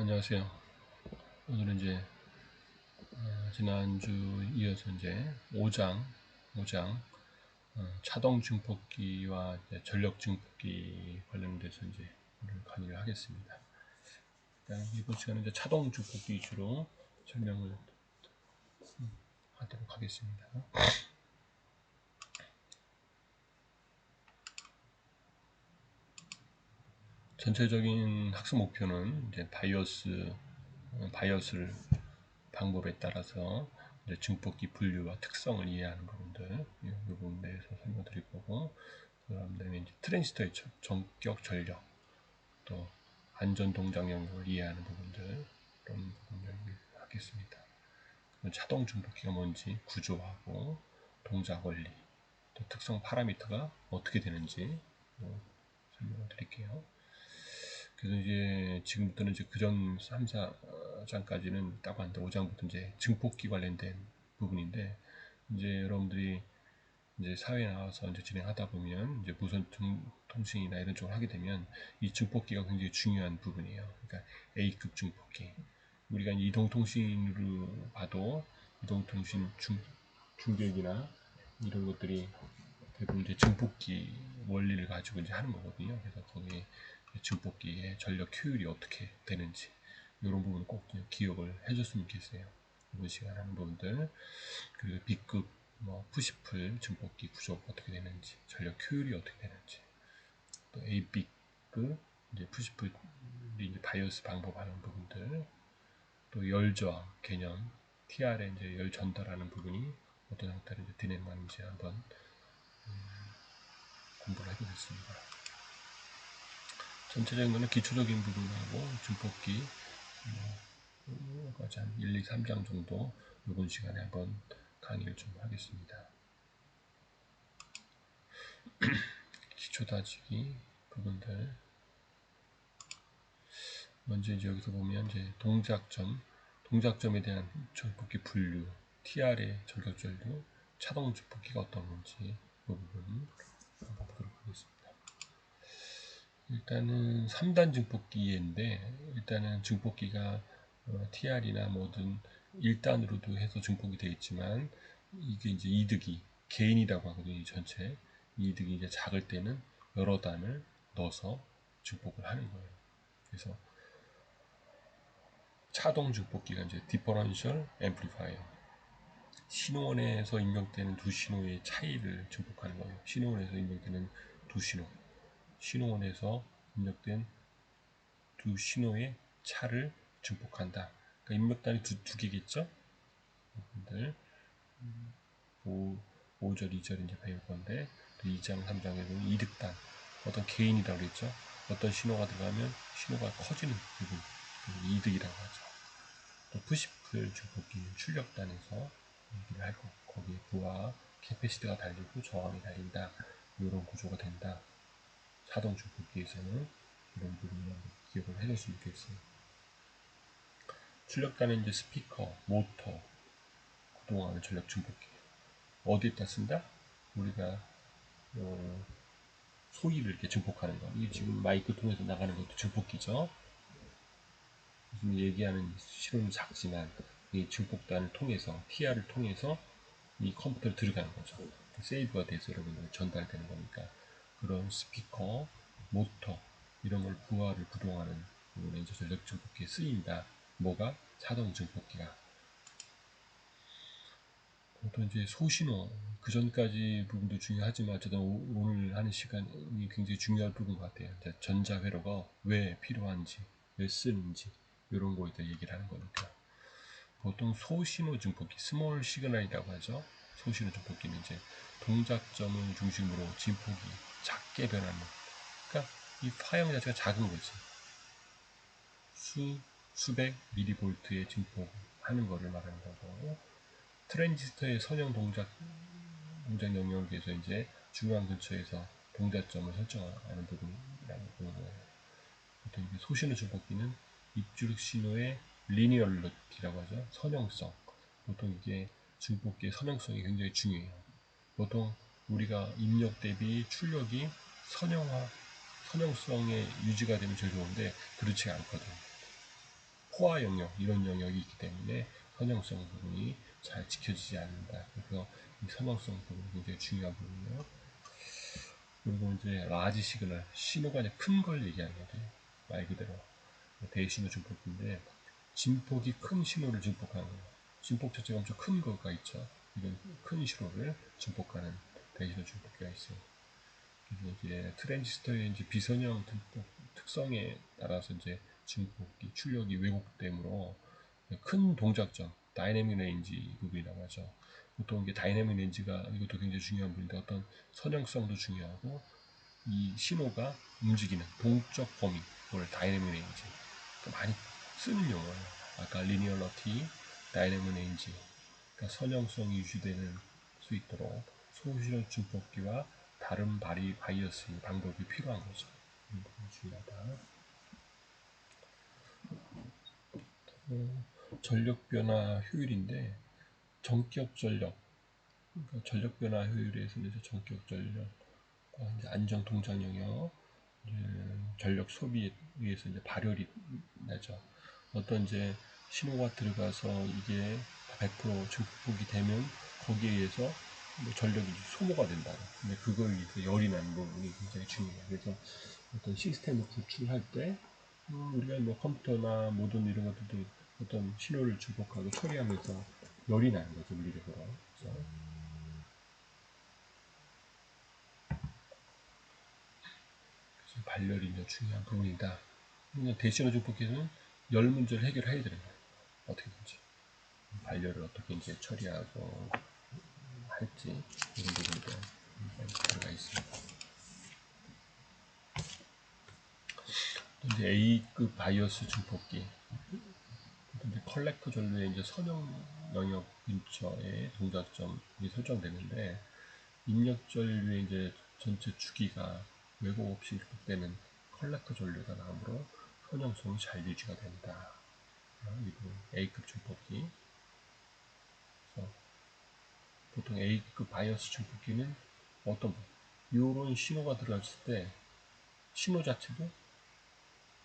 안녕하세요. 오늘은 이제 지난주 이어서 이제 5장 차동 증폭기와 전력 증폭기 관련돼서 이제 오늘 강의를 하겠습니다. 이번 시간은 이제 차동 증폭기 위주로 설명을 하도록 하겠습니다. 전체적인 학습 목표는 이제 바이어스 방법에 따라서 이제 증폭기 분류와 특성을 이해하는 부분들, 이 부분에 대해서 설명드릴 거고, 그다음에 이제 트랜지스터의 전격 전력, 또 안전 동작 영역을 이해하는 부분들, 그런 부분을 하겠습니다. 차동 증폭기가 뭔지, 구조하고 동작 원리, 또 특성 파라미터가 어떻게 되는지 설명을 드릴게요. 그래서 이제 지금부터는 이제 그전 3, 4장까지는 딱 한데 5장부터 이제 증폭기 관련된 부분인데, 이제 여러분들이 이제 사회에 나와서 이제 진행하다 보면 이제 무선 통신이나 이런 쪽을 하게 되면 이 증폭기가 굉장히 중요한 부분이에요. 그러니까 A급 증폭기. 우리가 이동통신으로 봐도 이동통신 중계기나 이런 것들이 대부분 이제 증폭기 원리를 가지고 이제 하는 거거든요. 그래서 거기 증폭기의 전력 효율이 어떻게 되는지 이런 부분을 꼭 기억을 해줬으면 좋겠어요. 이번 시간 하는 부분들, 그리고 B급 푸시풀 증폭기 구조가 어떻게 되는지, 전력 효율이 어떻게 되는지, 또 AB급 이제 푸시풀 이제 바이오스 방법하는 부분들, 또 열저항 개념, TR에 이제 열 전달하는 부분이 어떤 형태로 이제 진행하는지 한번 공부를 해보겠습니다. 전체적인 거는 기초적인 부분하고 증폭기 한 1, 2, 3장 정도 이번 시간에 한번 강의를 좀 하겠습니다. 기초 다지기 부분들, 먼저 이제 여기서 보면 이제 동작점에 대한 증폭기 분류, TR의 전격 전류, 차동 증폭기가 어떤 건지 이 부분 한번 보도록 하겠습니다. 일단은 3단 증폭기인데, 일단은 증폭기가 TR이나 뭐든 1단으로도 해서 증폭이 되어 있지만, 이게 이제 이득이 개인이라고 하거든요. 이 전체 이득이 이제 작을 때는 여러 단을 넣어서 증폭을 하는 거예요. 그래서 차동 증폭기가 이제 디퍼런셜 앰플리파이어, 신호원에서 입력되는 두 신호의 차이를 증폭하는 거예요. 신호원에서 입력되는 두 신호원에서 입력된 두 신호의 차를 증폭한다. 그러니까 입력단이 두 개겠죠? 여러분들 5절, 2절 이제 배울 건데, 2장, 3장에 보면 이득단, 어떤 개인이라고 그랬죠? 어떤 신호가 들어가면 신호가 커지는 부분, 이득이라고 하죠. 또 푸시풀 증폭기는 출력단에서 얘기를 할 거고, 거기에 부하, 캐패시티가 달리고 저항이 달린다, 이런 구조가 된다. 자동 증폭기에서는 이런 부분을 기억을 해줬으면 좋겠어요. 출력단은 이제 스피커, 모터, 구동하는 전력 증폭기. 어디에다 쓴다? 우리가 소리를 이렇게 증폭하는 거. 이게 지금 마이크 통해서 나가는 것도 증폭기죠. 지금 얘기하는 실험은 작지만 이 증폭단을 통해서, TR을 통해서 이 컴퓨터로 들어가는 거죠. 세이브가 돼서 여러분들 전달되는 거니까, 그런 스피커, 모터 이런 걸 부하를 구동하는 부분에 이제 전력 증폭기에 쓰인다. 뭐가? 자동 증폭기가. 또 이제 소신호, 그 전까지 부분도 중요하지만 어쨌든 오늘 하는 시간이 굉장히 중요한 부분 같아요. 전자회로가 왜 필요한지, 왜 쓰는지 이런 거에 대해 얘기를 하는 거니까. 보통 소신호 증폭기, 스몰 시그널이라고 하죠. 소신호 증폭기는 이제 동작점을 중심으로 진폭이 작게 변하는, 그러니까 이 파형 자체가 작은 거지. 수백 미리볼트의 증폭하는 거를 말하는 거고, 트랜지스터의 선형 동작 영역에서 이제 중앙 근처에서 동작점을 설정하는 부분이라고 보는 거예요. 보통 이게 소신호 증폭기는 입출력 신호의 리니얼리티라고 하죠. 선형성. 보통 이게 증폭기의 선형성이 굉장히 중요해요. 보통 우리가 입력 대비 출력이 선형성에 유지가 되면 제일 좋은데 그렇지 않거든요. 포화 영역 이런 영역이 있기 때문에 선형성 부분이 잘 지켜지지 않는다. 그래서 이 선형성 부분이 굉장히 중요한 부분이에요. 그리고 이제 라지 시그널 신호가 이제 큰 걸 얘기하는 거죠. 말 그대로 대신호 증폭기인데 진폭이 큰 신호를 증폭하는 거예요. 진폭 자체가 엄청 큰 거가 있죠. 이런 큰 신호를 증폭하는 대신호 증폭기가 있어요. 그래서 이제 트랜지스터의 이제 비선형 특성에 따라서 이제 증폭기 출력이 왜곡되므로 큰 동작점, 다이내믹 레인지 부분이라고 하죠. 보통 이게 다이내믹 레인지가 이것도 굉장히 중요한 부분인데 어떤 선형성도 중요하고 이 신호가 움직이는 동적 범위, 그걸 다이내믹 레인지 많이 쓰는 용어예요. 아까 리니어러티, 다이내믹 레인지, 그러니까 선형성이 유지되는 수 있도록 소실현 증폭기와 다른 바이어스 방법이 필요한 거죠. 중요하다. 전력 변화 효율인데 전격 전력, 그러니까 전력 변화 효율에서는 전격 전력, 이제 안정 동작 영역, 전력 소비에 의해서 이제 발열이 나죠. 어떤 이제 신호가 들어가서 이게 100% 증폭이 되면 거기에 의해서 뭐 전력이 소모가 된다. 근데 그걸 위해서 열이 나는 부분이 굉장히 중요해요. 그래서 어떤 시스템을 구축할 때 우리가 뭐 컴퓨터나 모든 이런 것들도 어떤 신호를 증폭하고 처리하면서 열이 나는 거죠, 물리적으로. 그래서 발열이 중요한 부분이다. 대신호 증폭기는 열 문제를 해결해야 되는 거예요. 어떻게든지 발열을 어떻게 이제 처리하고 할지 이런 부분도 들어가 있습니다. 이제 A급 바이오스 증폭기, 이제 컬렉터 전류의 이제 선형 영역 근처에 동작점이 설정되는데 입력 전류의 이제 전체 주기가 왜곡 없이 일축되는 컬렉터 전류가 나오므로 선형성이 잘 유지가 된다. 이거 A급 증폭기. 그래서 보통 A급 바이오스 증폭기는 어떤 이런 신호가 들어갔을 때 신호 자체도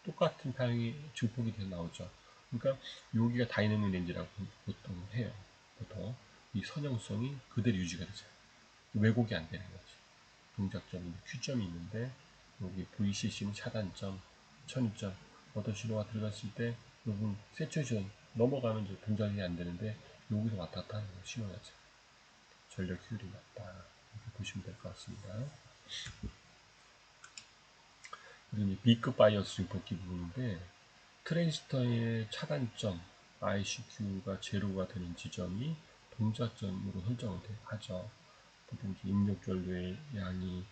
똑같은 방향이 증폭이 돼서 나오죠. 그러니까 여기가 다이내믹 렌즈라고 보통 해요. 보통 이 선형성이 그대로 유지가 되죠. 왜곡이 안 되는 거지. 동작점이 Q점이 있는데 여기 VCC는 차단점, 천점 어떤 신호가 들어갔을 때 여기 세츄레이션 넘어가면 이제 동작이 안 되는데 여기서 왔다 갔다 하는 거 신호 자체. 전력 효율이 낮다. 이렇게 보시면 될 것 같습니다. 그리고 B급 바이오스 증폭기 부분인데 트랜지스터의 차단점 ICQ가 제로가 되는 지점이 동작점으로 설정을 하죠. 보통 입력 전류의 양이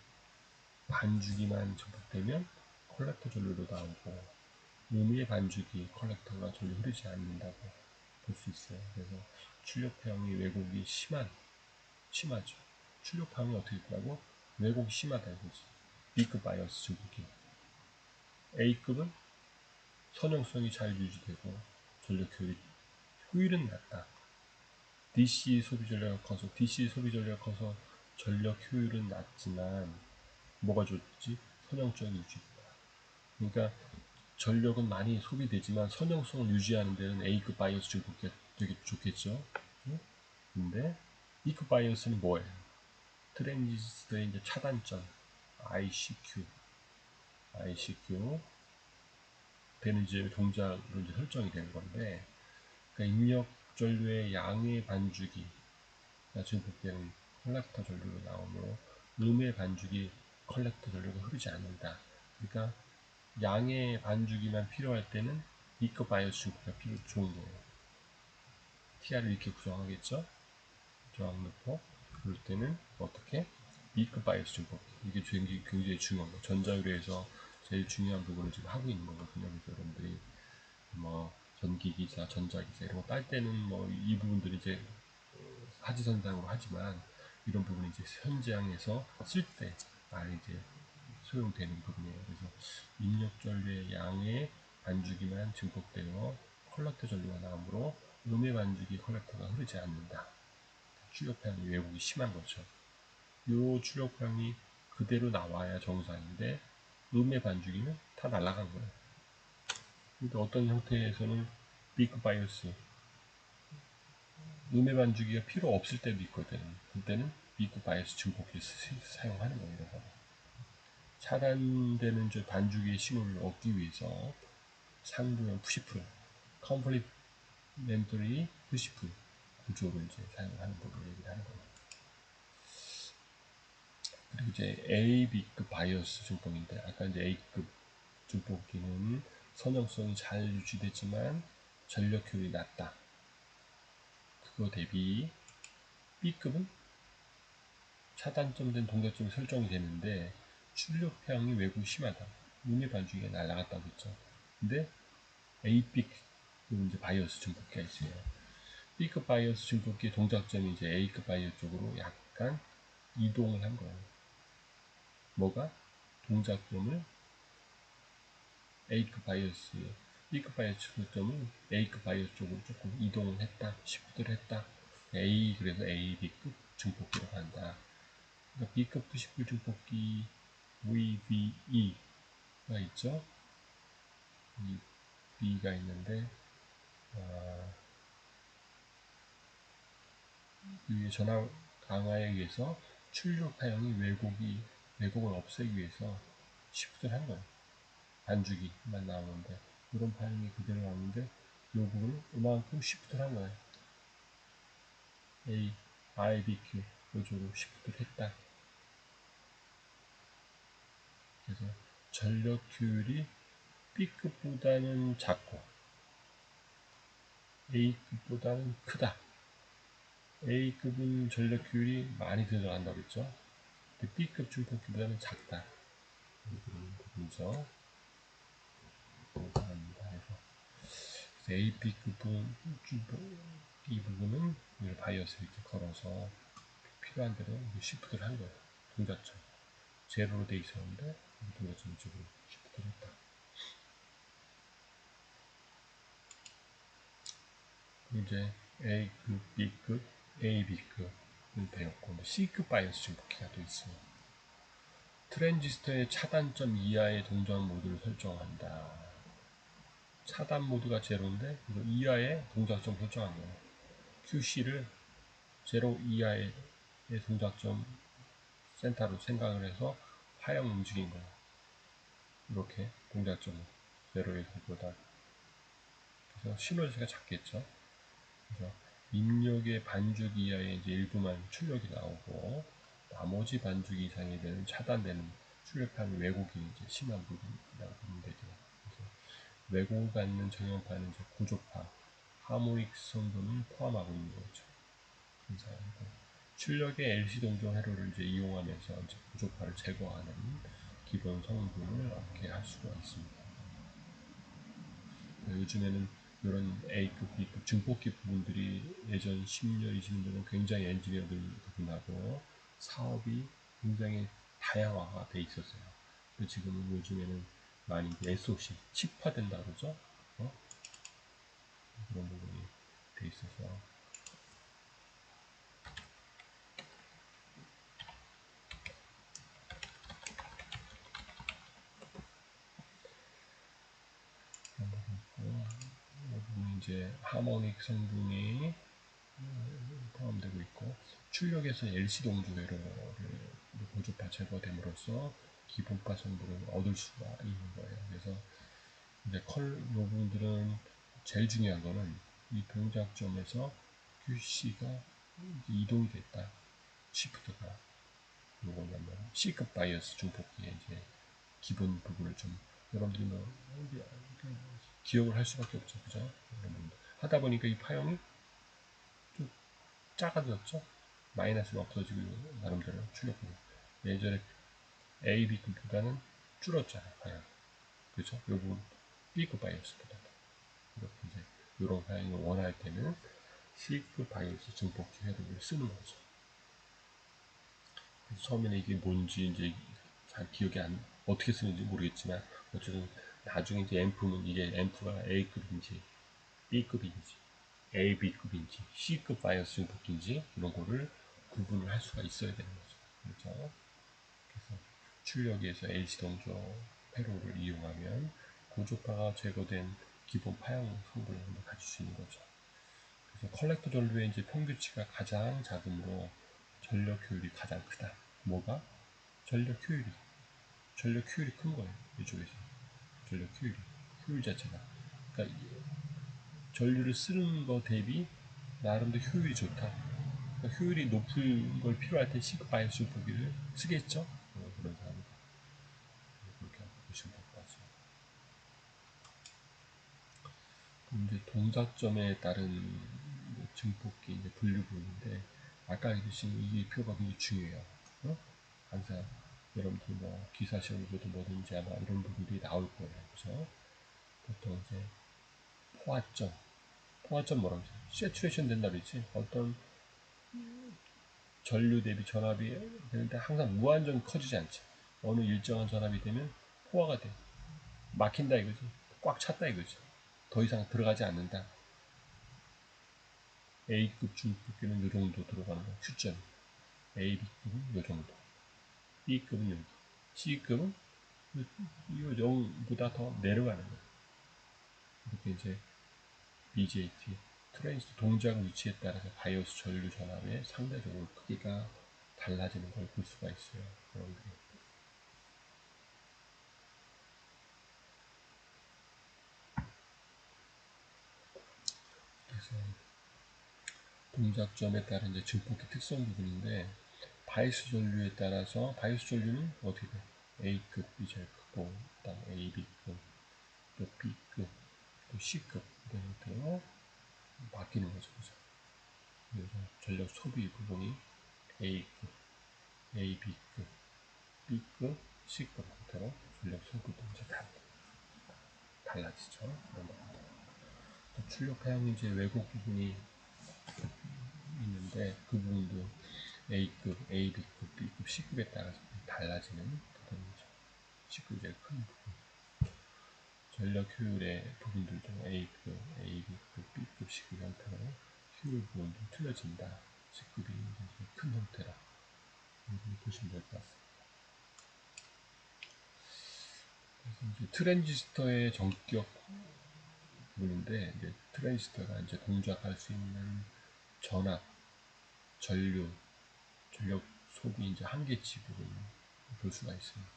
반주기만 증폭되면 컬렉터 전류로 나오고 의미의 반주기 컬렉터가 전류 흐르지 않는다고 볼 수 있어요. 그래서 출력량이 왜곡이 심하죠. 출력량이 어떻게 있다고? 왜곡이 심하다 이거지. B급 바이오스 증폭기. A급은 선형성이 잘 유지되고 전력 효율은 낮다. DC 소비 전력이 커서 전력 효율은 낮지만 뭐가 좋지? 선형성이 유지된다. 그러니까 전력은 많이 소비되지만 선형성을 유지하는 데는 A급 바이오스 증폭기가 되게 좋겠죠. 근데 B급 바이오스는 뭐예요? 트랜지스터의 이제 차단점 ICQ 되는 이제 동작으로 이제 설정이 되는 건데, 그러니까 입력 전류의 양의 반주기 증폭되는 컬렉터 전류로 나오므로 음의 반주기 컬렉터 전류가 흐르지 않는다. 그러니까 양의 반주기만 필요할 때는 B급 바이오스 증폭기가 좋은 거예요. TR을 이렇게 구성하겠죠. 저항 넣고 그럴 때는 어떻게? B급 바이오스 증폭기. 이게 굉장히 중요한 거. 전자유래에서 제일 중요한 부분을 지금 하고 있는 거거든요. 그래서 여러분들이 뭐 전기기사, 전자기사 이런 거 딸 때는 뭐 이 부분들이 이제 하지선상으로 하지만 이런 부분이 이제 현장에서 쓸 때 이제 소용되는 부분이에요. 그래서 입력 전류의 양의 반주기만 증폭되어 컬렉터 전류가 나오므로 음의 반주기 컬렉터가 흐르지 않는다. 출력량이 왜곡이 심한 거죠. 이 출력량이 그대로 나와야 정상인데 음의 반주기는 다 날아간 거예요. 근데 어떤 형태에서는 B급 바이오스 음의 반주기가 필요 없을 때도 있거든. 그때는 B급 바이오스 증폭기를 사용하는 거예요. 차단되는 저 반주기의 신호를 얻기 위해서 상부형 푸시풀, 컴플리멘터리 푸시풀 구조를 이제 사용하는 법을 얘기를 하는 거예요. 그리고 이제 AB급 바이오스 증폭인데, 아까 이제 A급 증폭기는 선형성이 잘 유지되지만 전력 효율이 낮다. 그거 대비 B급은 차단점 된 동작점이 설정이 되는데 출력량이 왜곡이 심하다. 음의 반주기가 날아갔다고 했죠. 근데 A급 이제 바이오스 증폭기가 있어요. B급 바이오스 증폭기의 동작점이 이제 A급 바이오스 쪽으로 약간 이동을 한 거예요. 뭐가? 동작점을 A급 바이오스, B급 바이오스 증폭점을 A급 바이오스 쪽으로 조금 이동을 했다. 시프트를 했다. 그래서 A, B급 증폭기라고 한다. 그러니까 B급 푸시풀 증폭기 VBE가 있죠. 이 B가 있는데 이 전압 강화에 의해서 출력 사용이 왜곡을 없애기 위해서 시프트를 한 거예요. 반주기만 나오는데 이런 파형이 그대로 나오는데 이 부분을 이만큼 시프트를 한 거예요. A, I, B, Q 이쪽으로 시프트를 했다. 그래서 전력 효율이 B급보다는 작고 A급보다는 크다. A급은 전력 효율이 많이 들어간다고 했죠. B급 증폭기보다는 작다. 부분이죠. A, B급 이 부분은 바이어스 이렇게 걸어서 필요한 대로 시프트를 한 거예요. 동작점. 제로로 돼 있었는데 동작점 이쪽으로 시프트를 했다. 이제 A급, B급, AB급을 배웠고 C급 바이오스 증폭기가 또 있어요. 트랜지스터의 차단점 이하의 동작 모드를 설정한다. 차단 모드가 제로인데 이거 이하의 동작점 설정한 거예요. QC를 제로 이하의 동작점 센터로 생각을 해서 화형 움직인 거예요. 이렇게 동작점을 제로에서 보다. 그래서 시너지가 작겠죠. 그래서 입력의 반주기 이하의 이제 일부만 출력이 나오고 나머지 반주기 이상이 되는 차단되는 출력판 왜곡이 이제 심한 부분이라고 보면 되죠. 그래서 왜곡을 갖는 정형판은 이제 고조파, 하모닉 성분을 포함하고 있는 거죠. 그래서 출력의 LC 동조 회로를 이제 이용하면서 이제 고조파를 제거하는 기본 성분을 얻게 할 수가 있습니다. 요즘에는 이런 A급, B급 증폭기 부분들이 예전 10년, 20년 전에 굉장히 엔지니어들 부분하고 사업이 굉장히 다양화가 돼 있었어요. 지금은 요즘에는 많이 SOC, 칩화된다 그러죠? 그런 부분이 돼 있어서 이제 하모닉 성분이 포함되고 있고 출력에서 LC 동조 회로를 고조파 제거됨으로써 기본파 성분을 얻을 수가 있는 거예요. 그래서 이제 이 부분들은 제일 중요한 거는 이 동작점에서 QC가 이동이 됐다. 시프트가 요거는 C급 바이어스 증폭기의 이제 기본 부분을 좀 여러분들이 기억을 할 수밖에 없죠, 그죠? 하다 보니까 이 파형이 좀 작아졌죠. 마이너스가 없어지고 나름대로 출력이 예전에 A, B급보다는 줄었잖아요, 파형. 그렇죠? 요 부분 B급 바이오스보다 이렇게 이제 이런 파형을 원할 때는 C급 바이오스 증폭기 회로를 쓰는 거죠. 처음에는 이게 뭔지 이제 잘 기억이 어떻게 쓰는지 모르겠지만 어쨌든 나중에 이제 앰프는 이게 앰프가 A급인지 B급인지 A, B급인지 C급 바이오스 증폭기인지 이런 거를 구분을 할 수가 있어야 되는 거죠. 그렇죠? 그래서 출력에서 LC 동조 회로를 이용하면 고조파가 제거된 기본 파형 성분을 가질 수 있는 거죠. 그래서 컬렉터 전류의 이제 평균치가 가장 작으므로 전력 효율이 가장 크다. 뭐가? 전력 효율이 큰 거예요. 이쪽에서 전력 효율 자체가. 그러니까 전류를 쓰는 거 대비 나름대로 효율이 좋다. 그러니까 효율이 높은 걸 필요할 때 시급 바이오스 보기를 쓰겠죠. 그런 사람들 그렇게 보시면 될 것 같아요. 이제 동작점에 따른 증폭기 이제 분류부인데 아까 얘기하신 이 표가 굉장히 중요해요. 항상 여러분들 뭐 기사 시험에도 뭐든지 아마 이런 부분들이 나올 거예요. 그래서 보통 이제 포화점 뭐라고 하죠? 세츄레이션 된다 그랬지. 어떤 전류 대비 전압이 되는데 항상 무한정 커지지 않지. 어느 일정한 전압이 되면 포화가 돼. 막힌다 이거지. 꽉 찼다 이거지. 더 이상 들어가지 않는다. A급 중폭기는 이 정도 들어가는 거야. 수점. A, B급은 이 정도. B급은 여기. C급은 이 0보다 더 내려가는 거야. 이렇게 이제 BJT, 트랜지스터 동작 위치에 따라서 바이오스 전류 전압의 상대적으로 크기가 달라지는 걸 볼 수가 있어요. 여러분들이. 그래서 동작점에 따른 이제 증폭기 특성 부분인데 바이오스 전류에 따라서 바이오스 전류는 어떻게 돼? A급 이 제일 크고 그다음 A, B급, 또 B급, 또 C급 이런 형태로 바뀌는 거죠. 그래서 전력 소비 부분이 A급, A, B급, B급, C급 형태로 전력 소비도 이제 달라지죠. 또 출력 사용 이제 왜곡 부분이 있는데 그 부분도 A급, A, B급, B급, C급에 따라서 달라지는 부분이죠. C급이 제일 큰 부분. 전력 효율의 부분들도 A급, A, B급, B급, C급 형태로 효율 부분도 틀려진다. C급이 제일 큰 형태라 보시면 될 것 같습니다. 그래서 이제 트랜지스터의 전격 부분인데 이제 트랜지스터가 이제 동작할 수 있는 전압, 전류, 전력 소비 이제 한계치 부분 볼 수가 있습니다.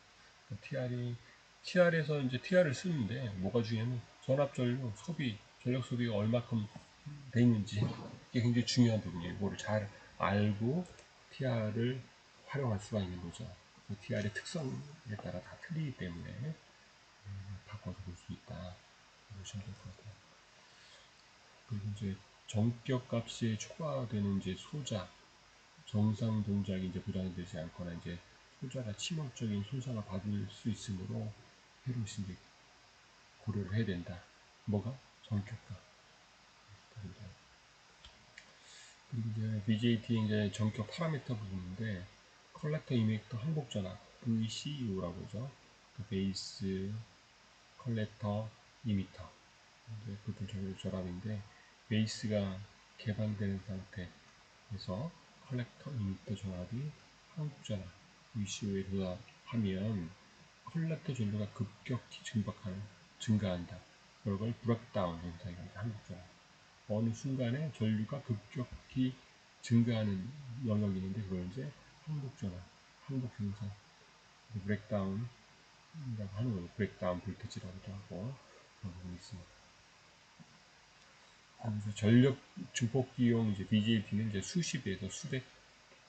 TR에서 이제 TR을 쓰는데 뭐가 중요하면 전압, 전류, 소비, 전력 소비가 얼마큼 돼 있는지 이게 굉장히 중요한 부분이에요. 이거를 잘 알고 TR을 활용할 수가 있는 거죠. TR의 특성에 따라 다 틀리기 때문에 바꿔서 볼 수 있다. 보시면 될 것 같아요. 그리고 이제 정격 값이 초과되는 이제 소자, 정상 동작이 이제 보장되지 않거나 이제 소자가 치명적인 손상을 받을 수 있으므로 해로시 이제 고려를 해야 된다. 뭐가? 정격값. 그리고 이제 BJT 이제 정격 파라미터 부분인데 컬렉터 이미터 항복 전압 VCU라고 하죠. 그 베이스 컬렉터 이미터 그것도 전압인데 베이스가 개방되는 상태에서 컬렉터 이미터 전압이 항복 전압 VCU에 도달하면 컬렉터 전류가 급격히 증가한다. 그걸 브렉다운 현상이 항복 전압. 어느 순간에 전류가 급격히 증가하는 영역이 있는데 그걸 이제 항복전환, 항복 현상, 브렉다운이라고 하는 거예요. 브렉다운 볼티지라고도 하고 그런 부분이 있습니다. 그래서 전력 증폭기용 이제 BJT는 이제 수십에서 수백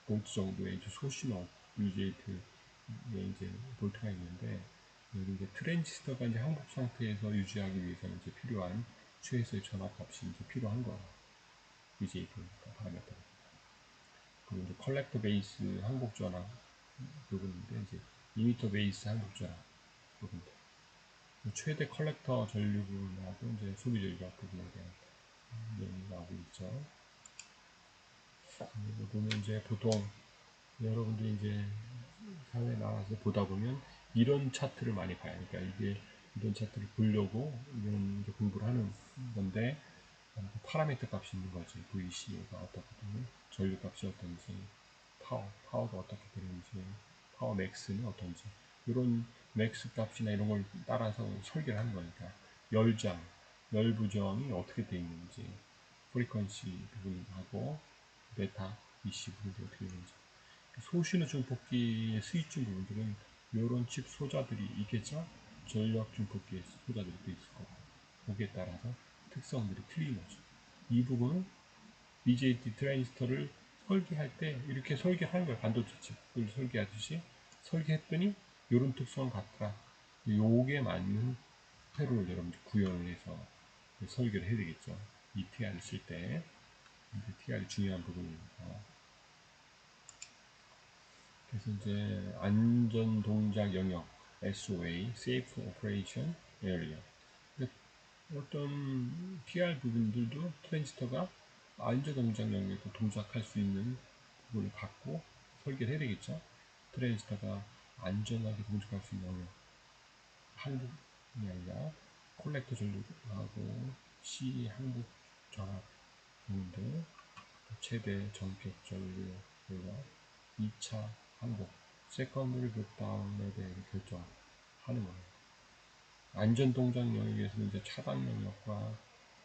볼트 정도의 이제 소신호 BJT에 이제 볼트가 있는데 여기 이제 트랜지스터가 이제 항복 상태에서 유지하기 위해서는 이제 필요한 최소의 전압 값이 이제 필요한 거예요. BJT 파라미터. 그리고 이제 컬렉터 베이스 항복 전압 부분인데 이제 이미터 베이스 항복 전압 부분들. 최대 컬렉터 전류 부분하고 이제 소비 전류가 부분에 대한 내용이 나오고 있죠. 그리고 보면 이제 보통 여러분들이 이제 사회에 나와서 보다 보면 이런 차트를 많이 봐요. 그러니까 이게 이런 차트를 보려고 이런 이제 공부를 하는 건데 파라미터 값이 있는 거지. VC가 어떻거든요. 전류 값이 어떤지, 파워가 어떻게 되는지, 파워 맥스는 어떤지 이런 맥스 값이나 이런 걸 따라서 설계를 하는 거니까 열장, 열부정이 어떻게 되어 있는지, 프리퀀시 부분하고 베타 EC 부분이 어떻게 되는지, 소신호 증폭기의 스위칭 부분들은 이런 칩 소자들이 있겠죠. 전력 증폭기의 소자들이 또 있을 거고, 거기에 따라서 특성들이 틀린 거죠. 이 부분은 BJT 트랜지스터를 설계할 때 이렇게 설계하는 거예요. 반도체 칩을 설계하듯이 설계했더니 이런 특성을 갖더라. 요게 맞는 회로를 여러분들 구현을 해서 설계를 해야 되겠죠. 이 TR을 쓸 때. TR이 중요한 부분입니다. 그래서 이제 안전 동작 영역 SOA, Safe Operation Area. 어떤 TR 부분들도 트랜지스터가 안전 동작 영역에서 동작할 수 있는 부분을 갖고 설계를 해야 되겠죠. 트랜지스터가 안전하게 동작할 수 있는 영역. 한국이 아니라 콜렉터 전류하고 C 한국 전압 부분들 최대 전격 전류와 2차 항복 세컨드리 브레이크다운에 대해 결정하는 거예요. 안전 동작 영역에서는 이제 차단 영역과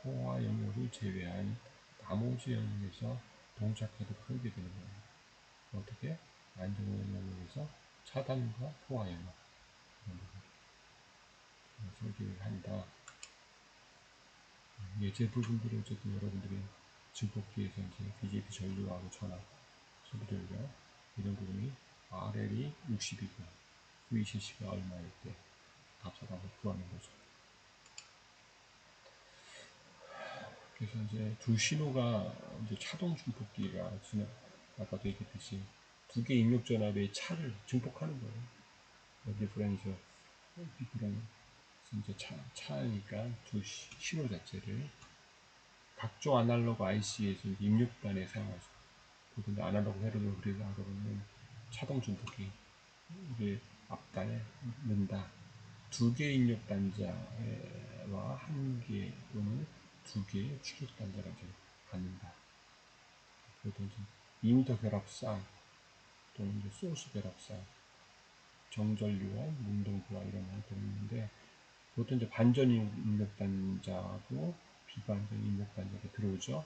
호화 영역을 제외한 나머지 영역에서 동작하도록 설계되는 거예요. 어떻게? 안전 영역에서 차단과 호화 영역 설계를 한다. 예제 부분들은 어쨌든 여러분들이 증폭기에서 이제 BJT 전류하고 전압 소비되고요. 이런 부분이 RL이 60이고 VCC가 얼마일 때 값을 구하는 거죠. 그래서 이제 두 신호가 이제 차동 증폭기가 아까도 얘기했듯이 두 개 입력 전압의 차를 증폭하는 거예요. 디퍼런셜 이제 차니까 두 신호 자체를 각종 아날로그 IC에서 입력단에 사용하죠. 보통 아날로그 회로를 우리가 하다 보면 차동 증폭기 이게 앞단에 넣는다. 두 개 입력 단자와 한 개 또는 두 개의 출력 단자를 갖는다. 보통 2m 결합상 또는 이제 소스 결합상 정전류와 문동구와 이런 형태로 있는데 보통 이제 반전 입력 단자하고 비반전 입력 단자가 들어오죠.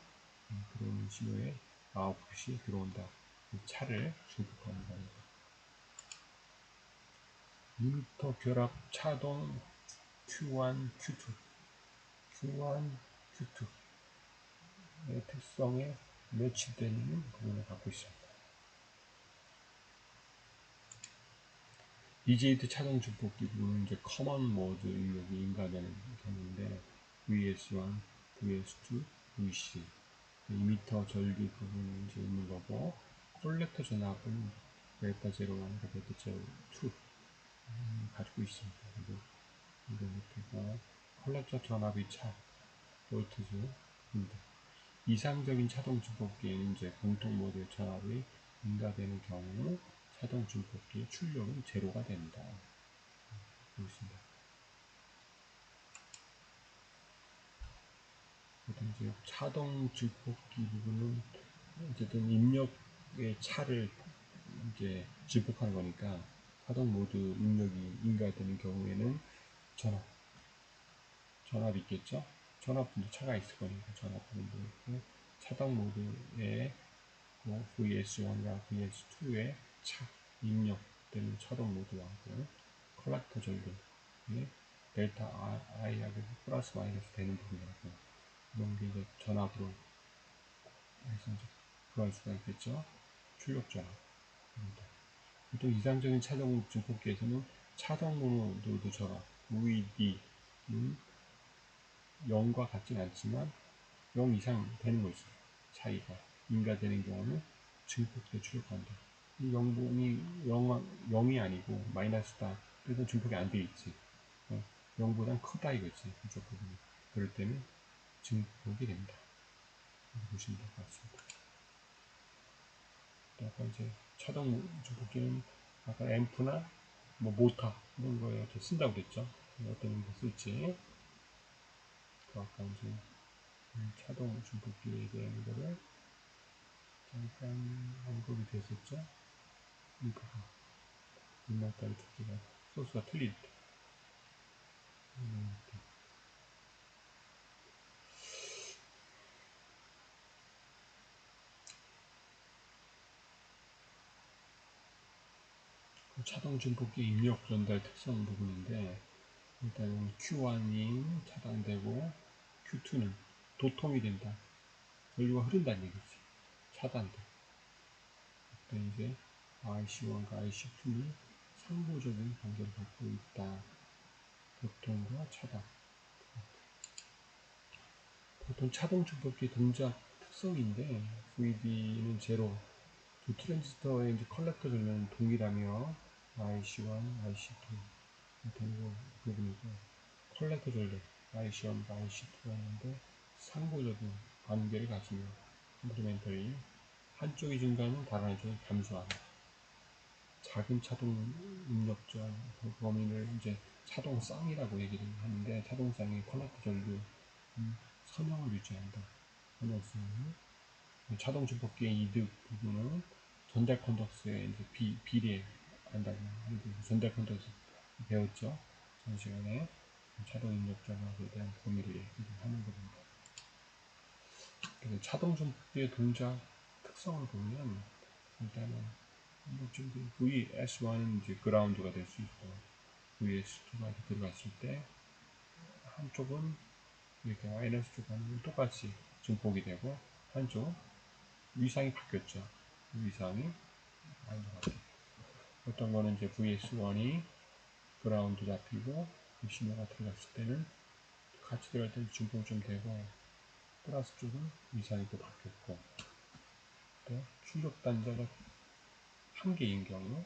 들어오는 신호에 아웃풋이 들어온다. 차를 중폭하는 겁니다. 2m 결합 차동 Q1, Q2, Q1, Q2의 특성에 매치되는 부분을 갖고 있습니다. BJT 차동 증폭기 부분은 이제 커먼 모드 입력이 인가되는 경우인데 VS1, VS2, VC 2m 전류 부분은 이제 있는 거고 콜렉터 전압은 베타 01, 베타 02 가지고 있습니다. 그리고 이거 밑에가 콜렉터 전압이 차 볼트즈입니다. 이상적인 차동 증폭기에는 이제 공통 모드의 전압이 인가되는 경우 차동 증폭기의 출력은 제로가 됩니다. 그렇습니다. 이제 차동 증폭기 부분은 어쨌든 입력의 차를 이제 증폭하는 거니까 차동 모드 입력이 인가되는 경우에는 전압이 있겠죠. 전압분도 차가 있을 거니까 전압분도 있고 차동 모드에 VS1과 VS2의 차 입력되는 차동 모드하고 컬렉터 전류의 델타 I하고 플러스 마이너스 되는 부분이라고 이런 게 이제 전압으로 해서 이제 구할 수가 있겠죠. 출력 전압입니다. 보통 이상적인 차동 증폭기에서는 차동 모드 전압 VD는 0과 같진 않지만 0 이상 되는 거 있어요. 차이가 인가되는 경우는 증폭기에 출력한다. 이 0이 아니고 마이너스다. 그래서 증폭이 안 돼 있지. 0보단 크다 이거지. 이쪽 부분이. 그럴 때는 증폭이 됩니다. 보시면 될 것 같습니다. 아까 이제 차동 증폭기는 아까 앰프나 뭐 모터 이런 거에 쓴다고 그랬죠. 어떤 거 쓸지. 아까 이제 차동 증폭기에 대한 거를 잠깐 언급이 됐었죠. 이거 입력단의 두께가 소스가 틀릴 때 차동 증폭기 입력 전달 특성 부분인데, 일단은 Q1이 차단되고 Q2는 도통이 된다. 전류가 흐른다는 얘기지. 차단돼. 그때 이제 IC1과 IC2는 상부적인 관계를 갖고 있다. 도통과 차단. 보통 차동 증폭기 동작 특성인데, VD는 제로. 두 트랜지스터의 이제 컬렉터 전류는 동일하며 IC1, IC2 되는 부분이고, 컬렉터 전류 IC1과 IC2가 있는데 상부적인 관계를 가지며 컴플리멘터리 한쪽이 증가하면 다른 한쪽이 감소한다. 작은 차동 입력전 범위를 이제 차동쌍이라고 얘기를 하는데, 차동쌍이 컬렉터 전류 선형을 유지한다. 선형성을. 차동 증폭기의 이득 부분은 전달 컨덕스에 이제 비례한다고 하는데, 전달 컨덕스 배웠죠? 전 시간에 차동 입력 전압에 대한 범위를 얘기하는 겁니다. 그래서 차동 증폭기의 동작 특성을 보면, 일단은 VS1은 이제 그라운드가 될 수 있고, VS2가 이렇게 들어갔을 때 한쪽은 이렇게 마이너스 쪽하면 똑같이 증폭이 되고, 한쪽 위상이 바뀌었죠. 위상이 어떤 거는 이제 VS1이 그라운드 잡히고 신호가 들어갔을 때는 같이 들어갈 때는 증폭이 좀 되고, 플러스 쪽은 위상이 또 바뀌었고, 또 출력 단자가 한 개인 경우,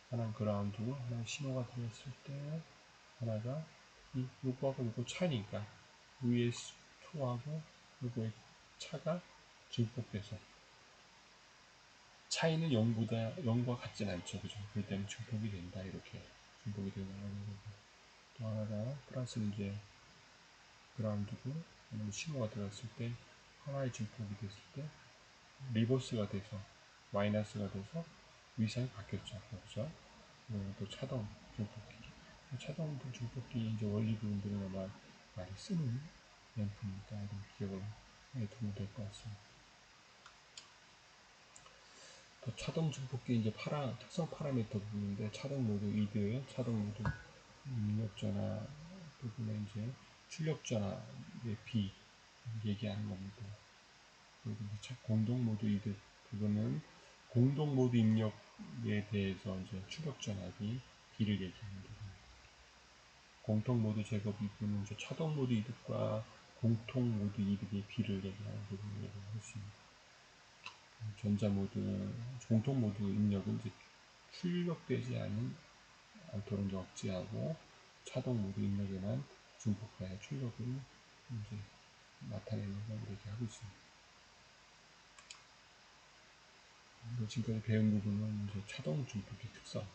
하나는 그라운드고 하나는 신호가 들어갔을 때, 하나가 요거하고 요거 차이니까 VS2하고 요거의 차가 증폭돼서, 차이는 0과 같진 않죠. 그죠? 그렇기 때문에 증폭이 된다. 이렇게 증폭이 되는 거고. 또 하나가 플러스는 이제 그라운드고, 신호가 들어갔을 때 하나의 증폭이 됐을 때 리버스가 돼서 마이너스가 돼서 위상이 바뀌었죠. 그렇죠? 또 차동 증폭기. 차동 증폭기 이제 원리 부분들은 아마 많이 쓰는 램프니까 이런 기억을 해 두면 될 것 같습니다. 또 차동 증폭기 이제 특성 파라미터 부분인데, 차동 모드 이드, 차동 모드 입력 전압 부분에 이제 출력 전압의 B 얘기하는 겁니다. 그리고 공동 모드 이드, 그거는 공동 모드 입력에 대해서 이제 출력 전압이 B를 얘기하는 겁니다. 공통 모드 제거 부분은 이제 차동 모드 이득과 공통 모드 이득의 B를 얘기하는 부분을 얘기할 수 있습니다. 전자 모드, 공통 모드 입력은 이제 출력되지 않도록 억제하고, 차동 모드 입력에만 증폭하여 출력을 이제 나타내는 걸 얘기하고 있습니다. 지금까지 배운 부분은 이제 차동 증폭의 특성,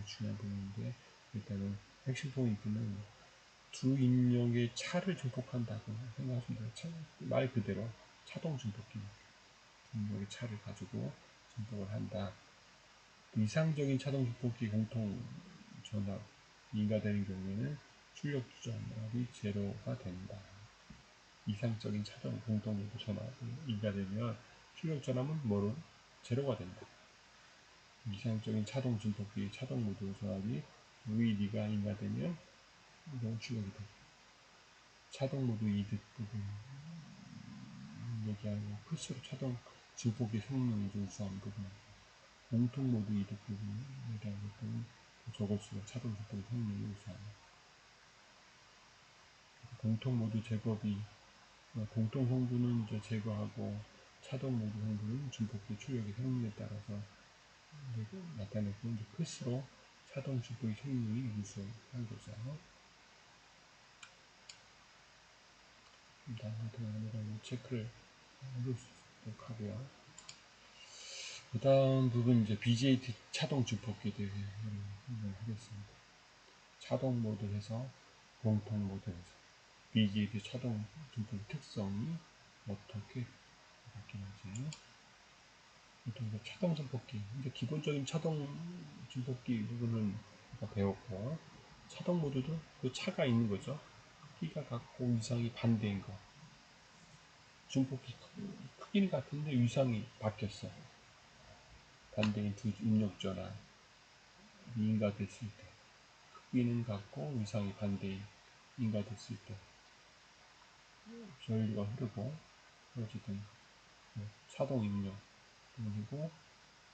중요한 부분인데, 일단은 핵심 포인트는 두 입력의 차를 증폭한다고 생각하시면 돼요. 말 그대로 차동 증폭기. 입력의 차를 가지고 증폭을 한다. 이상적인 차동 증폭기 공통 전압 인가되는 경우에는 출력 전압이 제로가 된다. 이상적인 차동 공통 전압이 인가되면 출력 전압은 뭐로? 제로가 된다. 이상적인 차동 증폭기 차동 모드 전압이 VD가 인가되면 이건 출력이 된다. 차동 모드 이득 부분 얘기하고, 클수록 차동 증폭기 성능을 우수한 부분, 공통 모드 이득 부분 얘기하는 것들은 저것수록 차동 증폭기 성능을 우수합니다. 공통 모드 제거비, 공통 성분은 이제 제거하고, 차동 모드 성분은 증폭기 출력의 성능에 따라서 나타내고, 이제 클수록 차동 증폭기 성능이 우수한 거죠. 일단 체크를 해보도록 하고요. 그 다음 부분 이제 BGA 차동 증폭기에 대해 하겠습니다. 차동 모드에서 공통 모드에서 BGA 차동 증폭 특성이 어떻게 바뀌는지. 차동 증폭기, 이제 기본적인 차동 증폭기 부분은 배웠고, 차동 모드도 그 차가 있는 거죠. P가 같고 위상이 반대인 거. 증폭기 크기는 같은데 위상이 바뀌었어. 반대인 두 입력 전압. 인가됐을 때, 크기는 같고 위상이 반대인 인가됐을 때 전류가 흐르고, 어쨌든 차동 입력 그리고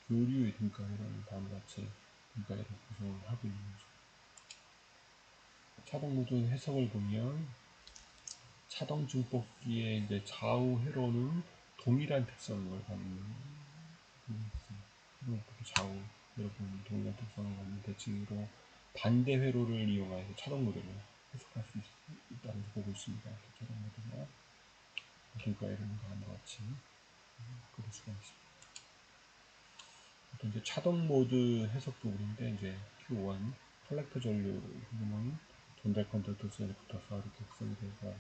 교류의 등가회로는 다음과 같이 등가회로 구성을 하고 있는 거죠. 차동 모드 해석을 보면 차동 증폭기의 이제 좌우 회로는 동일한 특성을 갖는 좌우 회로는 동일한 특성을 갖는 대칭으로 반대 회로를 이용하여서 차동 모드를 해석할 수 있다고 보고 있습니다. 차동 모드가 등가회로는 다음과 같이 그릴 수가 있습니다. 이제 차동 모드 해석 부분인데 이제 Q1 컬렉터 전류 부분은 전달 컨택터 셀에 붙어서 이렇게 구성이 돼서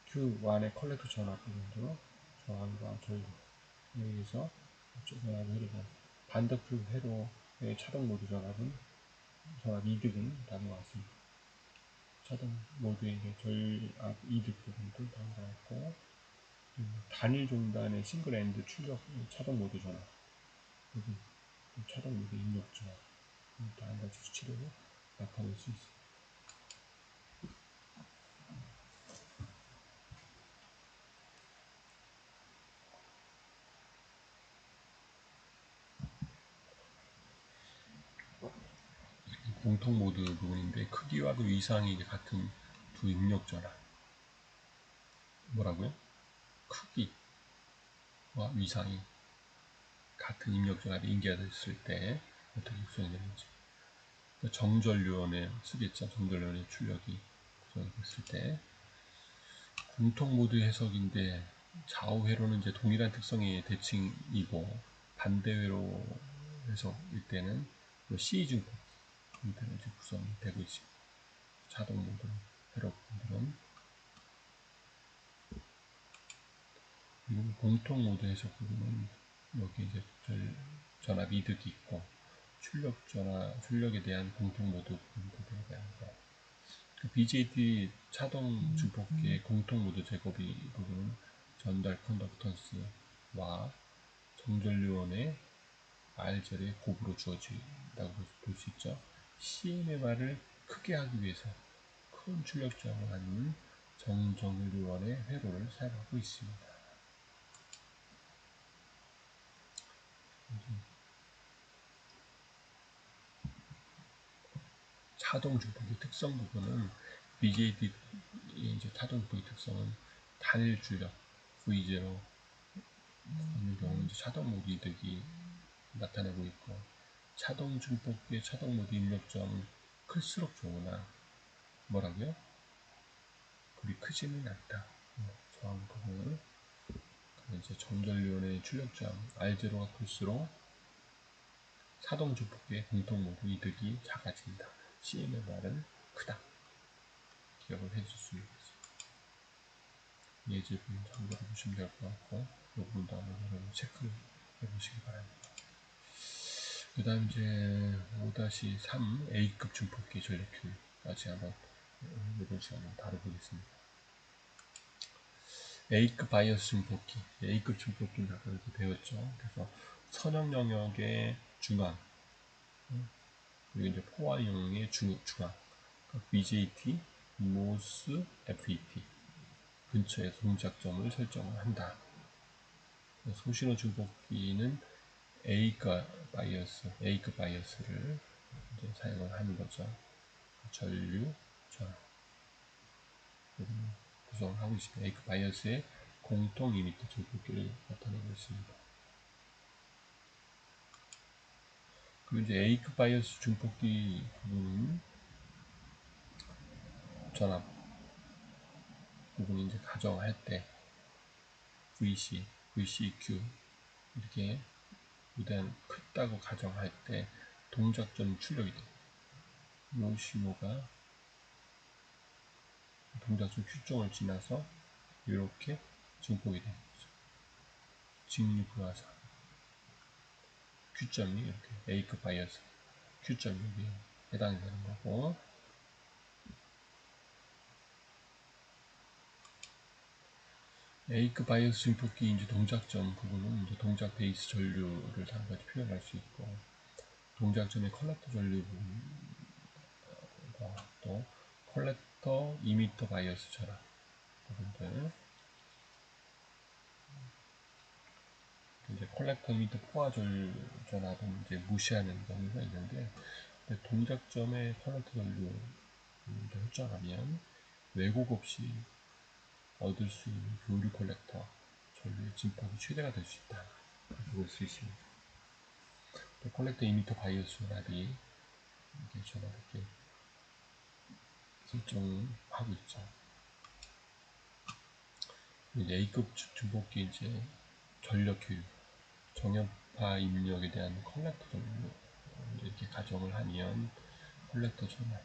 Q1의 컬렉터 전압 부분도 저항과 전류에 의해서 전압이 흐르고 반대쪽 회로의 차동 모드 전압 이득은 다음과 같습니다. 차동 모드의 전압 이득 부분도 다음과 같고 단일 종단의 싱글 엔드 출력 차동 모드 전압 그리고 차동 모드 입력 전압 한 가지 수치로 나타낼 수 있습니다. 공통 모드 부분인데 크기와 그 위상이 같은 두 입력 전압 뭐라고요? 크기와 위상이 같은 입력 전압이 인계됐을 때 어떻게 구성이 되는지 정전류원에 쓰겠죠. 정전류원의 출력이 구성이 됐을 때 공통 모드 해석인데 좌우 회로는 이제 동일한 특성의 대칭이고 반대 회로 해석일 때는 C 증폭 형태로 이제 구성이 되고 있습니다. 자동 모드 회로 부분들은 그리고 공통 모드 해석 부분은 여기 이제 전압 이득이 있고 출력에 대한 공통 모드 부분들에 대한 거. BJT 차동 증폭기의 공통 모드 제곱이 부분은 전달 컨덕턴스와 정전류원의 R절의 곱으로 주어진다고 볼 수 있죠. CMMR을 크게 하기 위해서 큰 출력 저항을 갖는 정전류원의 회로를 사용하고 있습니다. 차동 증폭의 특성 부분은 BJT 이제 차동 증폭의 특성은 단일 출력 V0 있는 경우는 이제 차동 모드 이득이 나타내고 있고 차동 증폭기의 차동 모드 입력점은 클수록 좋으나 뭐라고요? 그리 크지는 않다. 저항 부분은 이제 정전류원의 출력점 R0가 클수록 차동 증폭기의 공통 모드 이득이 작아진다. CMMR은 크다. 기억을 해줄 수 있습니다. 예제 부분 참고해 보시면 될 것 같고 이 부분도 한번 체크해 보시기 바랍니다. 그 다음 이제 5-3 A급 증폭기 전력큐까지 한번 이번 시간에 다뤄보겠습니다. A급 바이어스 증폭기, A급 증폭기는 아까 이렇게 배웠죠. 그래서 선형 영역의 중앙, 그리고 이제 포화 영역의 중앙, BJT, MOS, FET 근처에 동작점을 설정을 한다. 소신호 증폭기는 A급 바이어스를 이제 사용을 하는 거죠. 전류, 전압 구성을 하고 있습니다. A급 바이어스의 공통 유니트 증폭기를 나타내고 있습니다. 그리고 이제 A급 바이어스 증폭기 부분은 전압 부분 이제 가정할 때 VC, VCQ 이렇게 일단 크다고 가정할 때 동작점 출력이 됩니다. 이 신호가 동작점 Q점을 지나서 이렇게 증폭이 됩니다. 직류 불화사 Q점이 이렇게 A급 바이어스 Q점이 여기에 해당이 되는 거고 A급 바이어스 증폭기 이제 동작점 부분은 이제 동작 베이스 전류를 다음까지 표현할 수 있고 동작점의 컬렉터 전류과 또 컬렉터 이미터 바이어스 전압 부분들, 이제 컬렉터 이미터 포화 전압은 이제 무시하는 경우가 있는데, 동작점의 컬렉터 전류를 설정하면 왜곡 없이 얻을 수 있는 교류 컬렉터 전류의 진폭이 최대가 될 수 있다, 이렇게 볼 수 있습니다. 또 컬렉터 이미터 바이어스 전압이 이렇게 전압 이렇게 설정하고 있죠. A급 중복기 이제 전력 교육, 정연파 입력에 대한 컬렉터 전류 이렇게 가정을 하면 컬렉터 전압,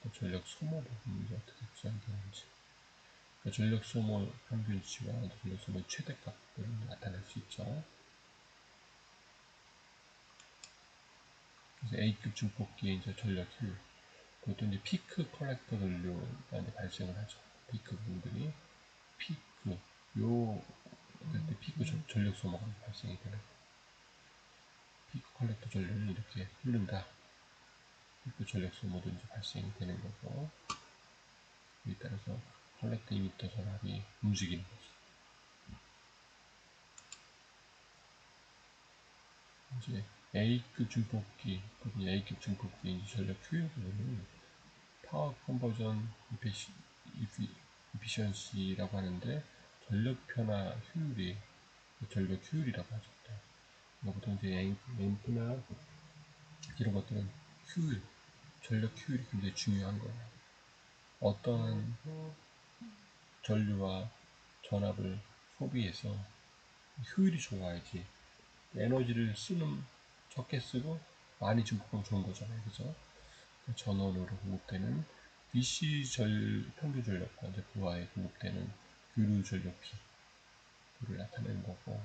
또 전력 소모 부분이 어떻게 구성되는지, 그러니까 전력 소모 평균치와 전력 소모 최대값을 나타낼 수 있죠. 그래서 A급 중폭기의 이제 전력 효율, 그것도 이제 피크 컬렉터 전류가 이제 발생을 하죠. 피크 부분들이 피크, 그때 피크 전력 소모가 발생이 되는, 피크 컬렉터 전류를 이렇게 흐른다. 피크 전력 소모도 이제 발생이 되는 거고, 이에 따라서 컬렉터 이미터 전압이 움직이는 거죠. 이제 A급 중폭기, A급 중폭기 전력 효율 부분은 파워 컨버전 이피션시라고 하는데, 전력 변화 효율이 전력 효율이라고 하죠. 보통 이제 앰프나 이런 것들은 효율, 전력 효율이 굉장히 중요한 거예요. 어떠한 전류와 전압을 소비해서 효율이 좋아야지, 에너지를 적게 쓰고 많이 증폭하면 좋은 거잖아요. 그죠? 전원으로 공급되는 DC 평균 전력과 이제 부하에 공급되는 교류 전력비를 나타내는 거고,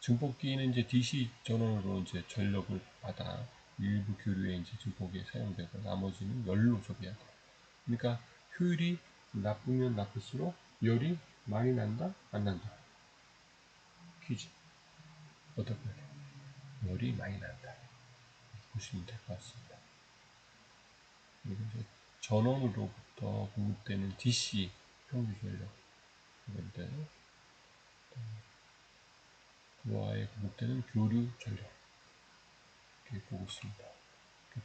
증폭기는 이제 DC 전원으로 이제 전력을 받아 일부 교류에 이제 증폭에 사용되고, 나머지는 열로 소비하고. 그러니까 효율이 나쁘면 나쁠수록 열이 많이 난다, 안 난다? 퀴즈. 어떨까요? 열이 많이 난다, 보시면 될 것 같습니다. 그리고 이제 전원으로부터 공급되는 DC 평균 전력, 그런데 부하에 공급되는 교류 전력, 이렇게 보고 있습니다.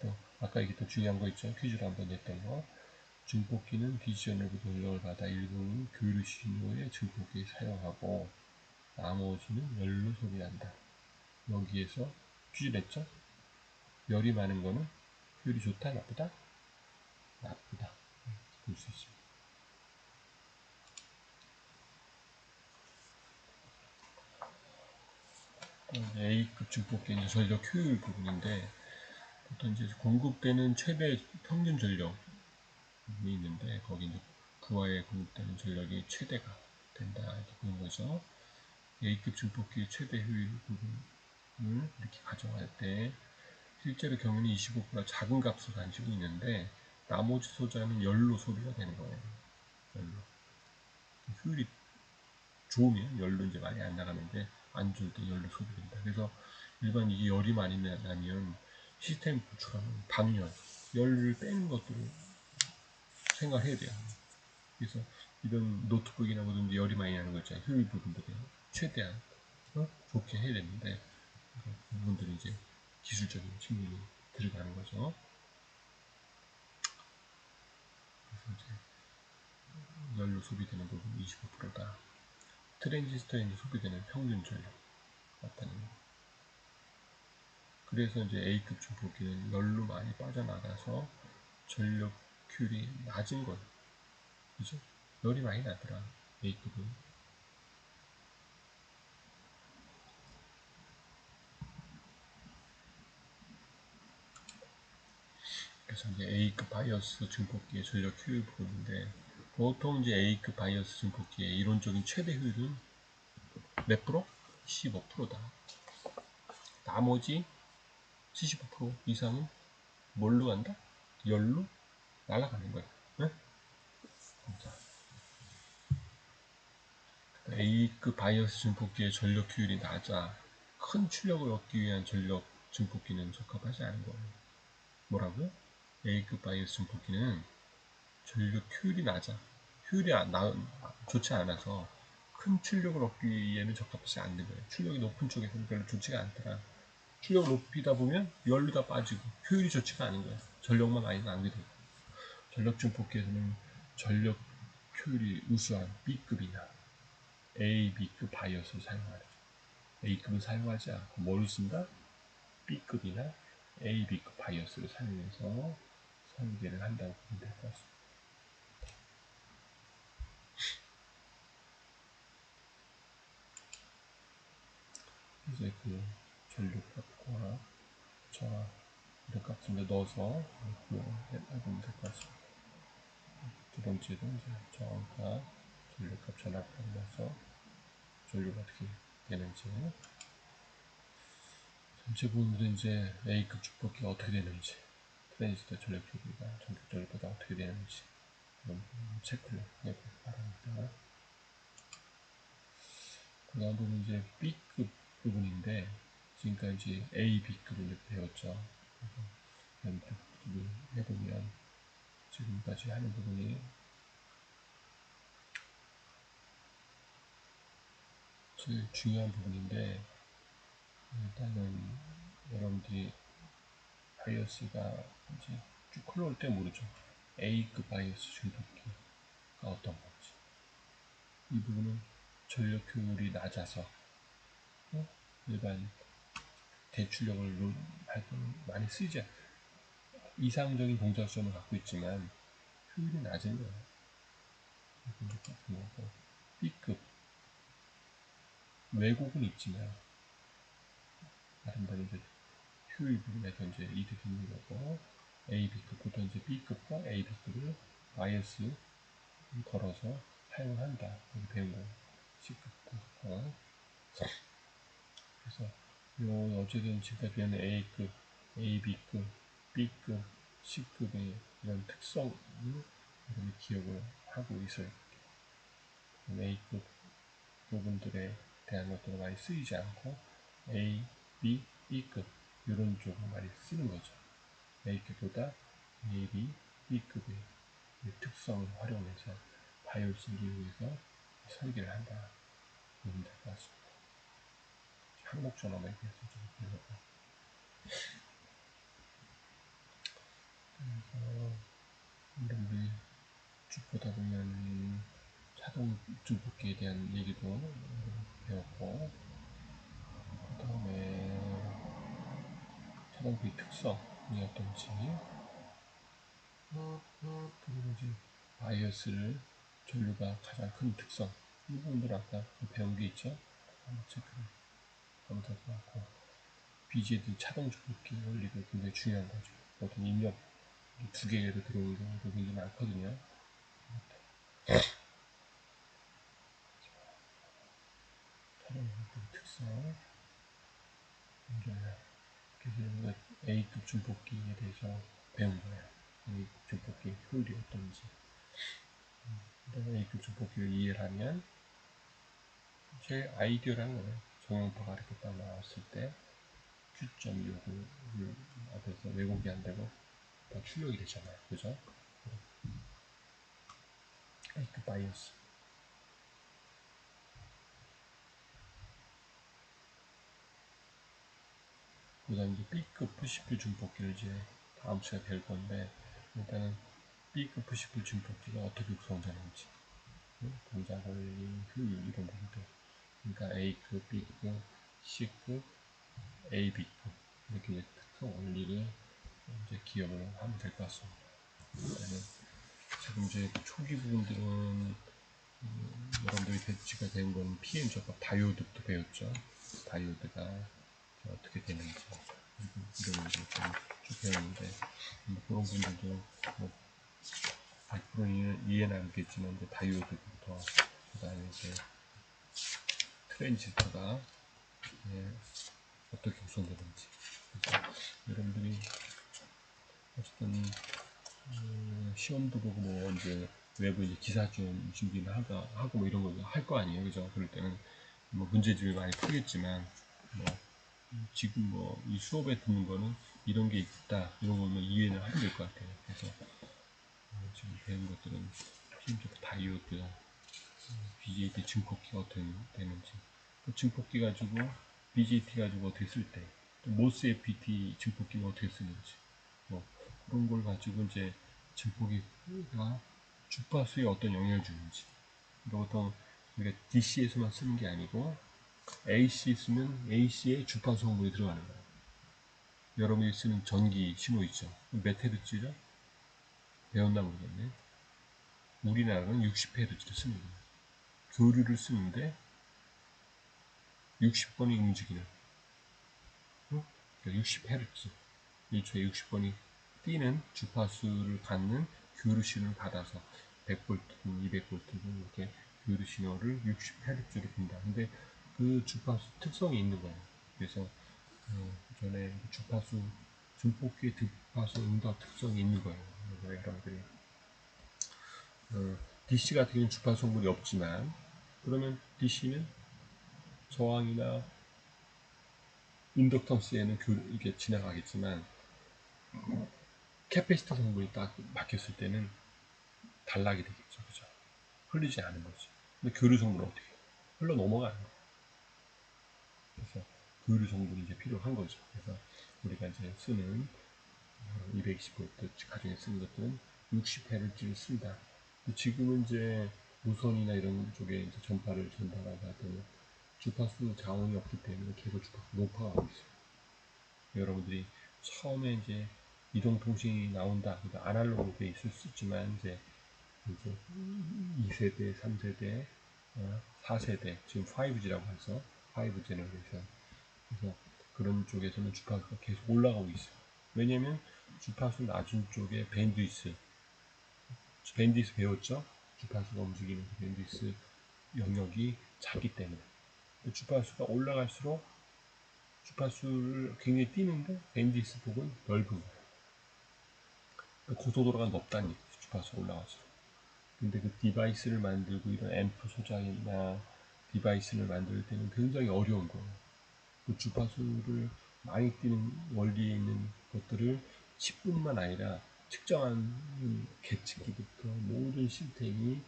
또 아까 얘기했던 중요한 거 있죠? 퀴즈로 한번 냈던 거. 증폭기는 DC 전력으로 전력을 받아 일부는 교류 신호의 증폭기에 사용하고 나머지는 열로 소비한다. 여기에서 퀴즈 냈죠? 열이 많은 거는 효율이 좋다, 나쁘다? 나쁘다. 볼 수 있습니다. A급 증폭기 이제 전력 효율 부분인데, 보통 이제 공급되는 최대 평균 전력이 있는데, 거기 이제 부하에 공급되는 전력이 최대가 된다, 이렇게 보는 거죠. A급 증폭기의 최대 효율 부분을 이렇게 가정할 때, 실제로 경우는 25% 작은 값을 가지고 있는데, 나머지 소자는 열로 소비가 되는 거예요. 열로. 효율이 좋으면 열로 이제 많이 안 나가는데, 안 좋을 때 열로 소비된다. 그래서 일반 이게 열이 많이 나면 시스템 구축하면 방열, 열을 빼는 것도 생각해야 돼요. 그래서 이런 노트북이나 뭐든지 열이 많이 나는 거 있잖아요. 효율 부분들이 최대한 좋게 해야 되는데, 그 부분들이 이제 기술적인 측면이 들어가는 거죠. 그래서 이제 열로 소비되는 부분 25%다. 트랜지스터에 이제 소비되는 평균 전력 맞다는 거. 그래서 이제 A급 증폭기는 열로 많이 빠져나가서 전력 효율이 낮은 거예요. 그죠? 열이 많이 나더라, A급은. 그래서 이제 A급 바이오스 증폭기의 전력 효율 부분인데, 보통 이제 A급 바이오스 증폭기의 이론적인 최대 효율은 몇 프로? 15%다. 나머지 75% 이상은 뭘로 간다? 열로 날아가는 거야. 네? A급 바이오스 증폭기의 전력 효율이 낮아 큰 출력을 얻기 위한 전력 증폭기는 적합하지 않은 거예요. 뭐라고요? A급 바이오스 증폭기는 전력 효율이 낮아. 효율이 좋지 않아서 큰 출력을 얻기에는 적합하지 않는 거예요. 출력이 높은 쪽에서는 별로 좋지가 않더라. 출력을 높이다 보면 열도 다 빠지고 효율이 좋지가 않은 거예요. 전력만 많이 낭비되고. 전력 증폭기에서는 전력 효율이 우수한 B급이나 A, B급 바이오스를 사용하죠. A급은 사용하지 않고 뭘 쓴다? B급이나 A, B급 바이오스를 사용해서 설계를 한다고 보면 될 것 같습니다. 이제 그 전력값과 저하 이런 값을 넣어서 해보면 될 것 같습니다. 두 번째도 이제 저하값, 전력값, 전압값 넣어서 전류가 어떻게 되는지, 전체 부분들은 이제 A급 축복기가 어떻게 되는지, 트랜지스터 전력 효율이가 전격 전력보다 어떻게 되는지 체크를 해보기 바랍니다. 그 다음 부분은 이제 B급 부분인데, 지금까지 A, B급을 배웠죠. 그래서 해보면 지금까지 하는 부분이 제일 중요한 부분인데, 일단은 여러분들이 바이오스가 이제 쭉 흘러올 때 모르죠. A급 바이오스 중독기가 어떤 건지. 이 부분은 전력 효율이 낮아서 일반 대출력을 할 때는 많이 쓰이지 않아요. 이상적인 동작점을 갖고 있지만 효율이 낮은 거예요. B급 왜곡은 있지만 나름대로 이제 효율 부분에서 이제 이득이 있는 거고, A, B급 보통 이제 B급과 A, B급을 바이오스 걸어서 사용한다. 여기 배운 거 C급과. 그래서 어쨌든 지금까지 배운 A급, A, B급, B급, C급의 이런 특성을 여러분이 기억을 하고 있어야 돼요. A급 부분들에 대한 것들은 많이 쓰이지 않고 A, B, B급 이런 쪽을 많이 쓰는 거죠. A급보다 A, B, B급의 특성을 활용해서 바이오스를 이용해서 설계를 한다. 보면 될 것 같습니다. 항목 전압에 대해서 좀 배워볼게요. 그래서 여러분들이 쭉 보다 보면 자동 증폭기에 대한 얘기도 배웠고, 그 다음에 자동기 특성이 어떤지, 그리고 이제 바이오스를 전류가 가장 큰 특성, 이 부분들 아까 배운 게 있죠? 한번 체크를 하면 될 것 같고, BGD 자동 증폭기 원리도 굉장히 중요한 거죠. 보통 입력 두 개로 들어오는 경우도 굉장히 많거든요. 자동 증폭기 특성, 그래서 A급 증폭기에 대해서 배운 거예요. A급 증폭기 효율이 어떤지. A급 증폭기를 이해를 하면 제일 아이디어라는 거예요. 정형파가 이렇게 딱 나왔을 때 Q점 요구를 앞에서 왜곡이 안 되고 다 출력이 되잖아요. 그죠? A급 바이오스. 그 다음 이제 B급 푸시풀 증폭기를 이제 다음 시간에 배울 건데, 일단은 B급 푸시풀 증폭기가 어떻게 구성되는지, 동작 원리, 효율 이런 부분들. 그러니까 A급, B급, C급, A, B급 이렇게 특성 원리를 이제 기억을 하면 될 것 같습니다. 일단은 지금 이제 초기 부분들은 여러분들이 배치가 된 건 PM 적합 다이오드도 배웠죠. 다이오드가 어떻게 되는지 이런 것들 쭉 배웠는데, 그런 분들도 뭐 100% 이해는 안 되겠지만 이제 다이오드부터 그다음에 이제 트랜지스터가 어떻게 구성되는지, 여러분들이 어쨌든 시험도 보고 뭐 이제 외부 이제 기사 준비를 하고 뭐 이런 걸 할 거 아니에요, 그죠? 그럴 때는 뭐 문제집을 많이 풀겠지만 뭐 지금 뭐 이 수업에 듣는 거는 이런 게 있다 이런 거는 이해는 하면 될 것 같아요. 그래서 지금 배운 것들은 심지어 다이오드, BJT 증폭기가 어떻게 되는지, 또 증폭기 가지고 BJT 가지고 어떻게 쓸 때, 또 모스 FET 증폭기는 어떻게 쓰는지, 뭐 그런 걸 가지고 이제 증폭기가 주파수에 어떤 영향을 주는지, 보통 우리가 DC에서만 쓰는 게 아니고 AC 쓰면 AC에 주파수 성분이 들어가는 거예요. 여러분이 쓰는 전기 신호 있죠. 몇 헤르츠죠? 배웠나 모르겠네. 우리나라는 60헤르츠를 쓰는 거예요. 교류를 쓰는데 60번이 움직이는 60Hz 1초에 60번이 뛰는 주파수를 갖는 교류 신호를 받아서 100V든 200V든 이렇게 교류 신호를 60Hz로 빈다. 근데 그 주파수 특성이 있는 거예요. 그래서 전에 주파수 증폭기의 주파수 응답 특성이 있는 거예요. 그래서 여러분들이 DC 같은 경우는 주파수 성분이 없지만 그러면 DC는 저항이나 인덕턴스에는 이게 지나가겠지만 캐패시터 성분이 딱 바뀌었을 때는 단락이 되겠죠. 그죠? 흘리지 않은 거죠. 근데 교류 성분은 어떻게 해요? 흘러 넘어가는 거예요. 그래서 교류 성분이 이제 필요한 거죠. 그래서 우리가 이제 쓰는 220V 가정에 쓰는 것들은 60Hz를 쓴다. 지금은 이제 무선이나 이런 쪽에 이제 전파를 전달하다 주파수 자원이 없기 때문에 계속 주파수 높아가고 있어요. 여러분들이 처음에 이제 이동통신이 나온다. 그러니까 아날로그로 돼 있을 수 있지만 이제 2세대, 3세대, 4세대, 지금 5G라고 해서 5 제너레이션. 그래서 그런 쪽에서는 주파수가 계속 올라가고 있어요. 왜냐면 주파수 낮은 쪽에 밴드위스 배웠죠? 주파수가 움직이는 밴드위스 영역이 작기 때문에. 주파수가 올라갈수록 주파수를 굉장히 뛰는데 밴드위스 폭은 넓은 거예요. 고속도로가 높다는 얘기죠. 주파수가 올라갈수록. 근데 그 디바이스를 만들고 이런 앰프 소장이나 디바이스를 만들 때는 굉장히 어려운 거예요. 그 주파수를 많이 뛰는 원리에 있는 것들을 칩뿐만 아니라 측정하는 계측기부터 모든 시스템이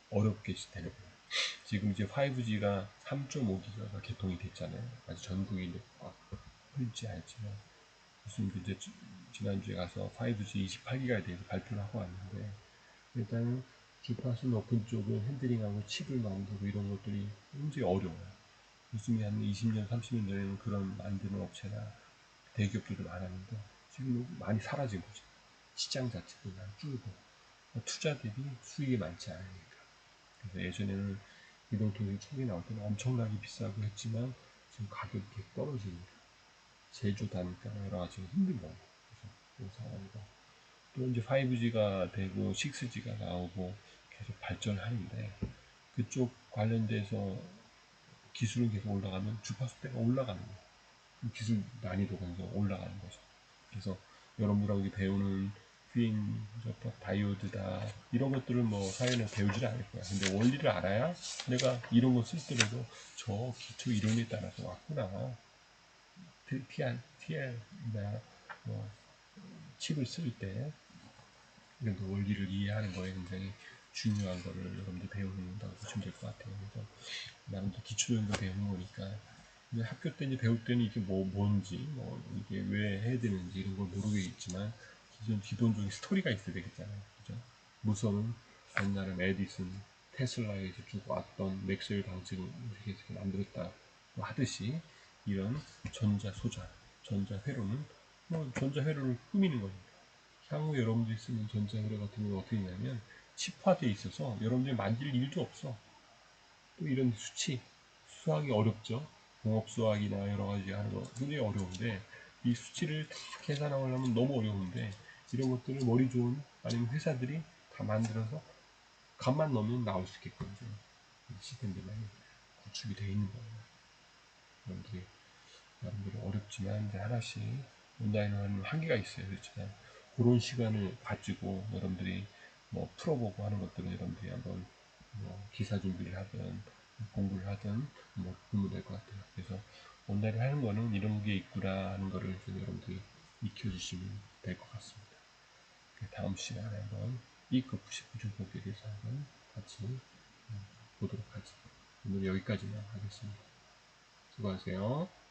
어렵게 되는 거예요. 지금 이제 5G가 3.5기가가 개통이 됐잖아요. 아직 전국이 풀지 않지만 무슨 이제 지난주에 가서 5G 28기가에 대해서 발표를 하고 왔는데 일단은 주파수 높은 쪽은 핸들링하고 칩을 만들고 이런 것들이 굉장히 어려워요. 요즘에 한 20년, 30년 전에는 그런 만드는 업체나 대기업들도 많았는데 지금 많이 사라진 거죠. 시장 자체도 많이 줄고 투자 대비 수익이 많지 않으니까. 그래서 예전에는 이동통신 초기 나올 때는 엄청나게 비싸고 했지만 지금 가격이 계속 떨어집니다. 제조 단가 여러 가지가 힘든 거예요. 그래서 그런 상황이고 또 이제 5G가 되고 6G가 나오고 계속 발전하는데 그쪽 관련돼서 기술은 계속 올라가면 주파수대가 올라가는 거예요. 기술 난이도가 계속 올라가는 거죠. 그래서 여러분들하고 배우는 핀, 다이오드다 이런 것들은 뭐 사회는 배우질 않을 거야. 근데 원리를 알아야 내가 이런 거 쓸 때라도 저 기초 이론에 따라서 왔구나. TL이나 뭐 칩을 쓸 때 이런 그 원리를 이해하는 거에 굉장히 중요한 거를 여러분들 배우는다고 보시면 될 것 같아요. 그래서 나름대로 기초 정도 배우는 거니까 학교 때 이제 배울 때는 이게 뭔지, 이게 왜 해야 되는지 이런 걸 모르겠지만 기본적인 스토리가 있어야 되겠잖아요. 그죠? 무선은 옛날에 에디슨, 테슬라에서 쭉 왔던 맥스웰 방식을 이렇게 만들었다 하듯이 이런 전자소자, 전자회로는 전자회로를 꾸미는 겁니다. 향후 여러분들이 쓰는 전자회로 같은 경우는 어떻게 되냐면 칩화되어 있어서 여러분들이 만질 일도 없어. 또 이런 수학이 어렵죠. 공업 수학이나 여러 가지 하는 거 굉장히 어려운데 이 수치를 다 계산하려면 너무 어려운데 이런 것들을 머리 좋은 아니면 회사들이 다 만들어서 값만 넣으면 나올 수 있게끔 시스템들만 구축이 되어 있는 거예요. 여러분들이 어렵지만 이제 하나씩 온라인으로 하는 한계가 있어요. 그렇지만 그런 시간을 가지고 여러분들이 뭐 풀어보고 하는 것들은 여러분들이 한번 기사 준비를 하든 공부를 하든 뭐 도움이 될 것 같아요. 그래서 원다리 하는 거는 이런 게 있구나 하는 거를 좀 여러분들이 익혀주시면 될 것 같습니다. 다음 시간에 한번 E급 99중법에 대해서 한번 같이 보도록 하죠. 오늘 여기까지만 하겠습니다. 수고하세요.